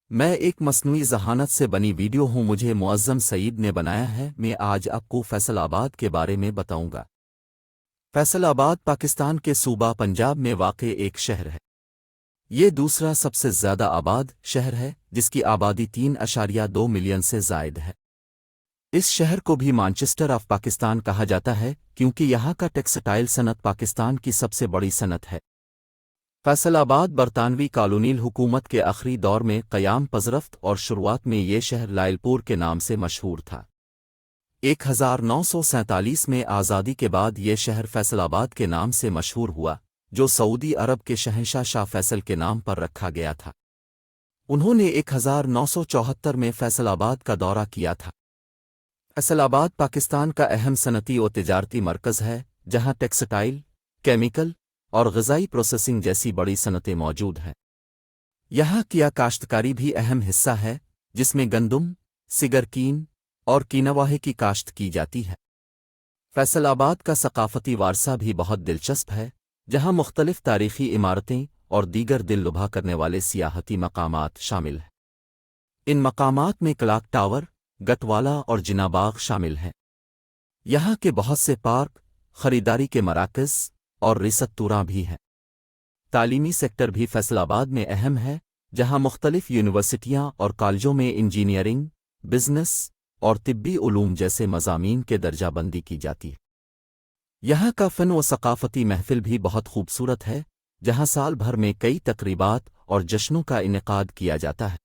میں ایک مصنوعی ذہانت سے بنی ویڈیو ہوں، مجھے معظم سعید نے بنایا ہے۔ میں آج آپ کو فیصل آباد کے بارے میں بتاؤں گا۔ فیصل آباد پاکستان کے صوبہ پنجاب میں واقع ایک شہر ہے۔ یہ دوسرا سب سے زیادہ آباد شہر ہے، جس کی آبادی 3.2 ملین سے زائد ہے۔ اس شہر کو بھی مانچسٹر آف پاکستان کہا جاتا ہے کیونکہ یہاں کا ٹیکسٹائل صنعت پاکستان کی سب سے بڑی صنعت ہے۔ فیصل آباد برطانوی کالونیل حکومت کے آخری دور میں قیام پذرفت اور شروعات میں یہ شہر لائل پور کے نام سے مشہور تھا۔ 1947 میں آزادی کے بعد یہ شہر فیصل آباد کے نام سے مشہور ہوا، جو سعودی عرب کے شہنشاہ شاہ فیصل کے نام پر رکھا گیا تھا۔ انہوں نے 1974 میں فیصل آباد کا دورہ کیا تھا۔ فیصل آباد پاکستان کا اہم صنعتی و تجارتی مرکز ہے، جہاں ٹیکسٹائل، کیمیکل اور غذائی پروسیسنگ جیسی بڑی صنعتیں موجود ہیں۔ یہاں کیا کاشتکاری بھی اہم حصہ ہے، جس میں گندم، سگرکین اور کینواہے کی کاشت کی جاتی ہے۔ فیصل آباد کا ثقافتی وارثہ بھی بہت دلچسپ ہے، جہاں مختلف تاریخی عمارتیں اور دیگر دل لبھا کرنے والے سیاحتی مقامات شامل ہیں۔ ان مقامات میں کلاک ٹاور، گٹوالا اور جناح باغ شامل ہیں۔ یہاں کے بہت سے پارک، خریداری کے مراکز اور ریستوراں بھی ہیں۔ تعلیمی سیکٹر بھی فیصل آباد میں اہم ہے، جہاں مختلف یونیورسٹیاں اور کالجوں میں انجینئرنگ، بزنس اور طبی علوم جیسے مضامین کے درجہ بندی کی جاتی ہے۔ یہاں کا فن و ثقافتی محفل بھی بہت خوبصورت ہے، جہاں سال بھر میں کئی تقریبات اور جشنوں کا انعقاد کیا جاتا ہے۔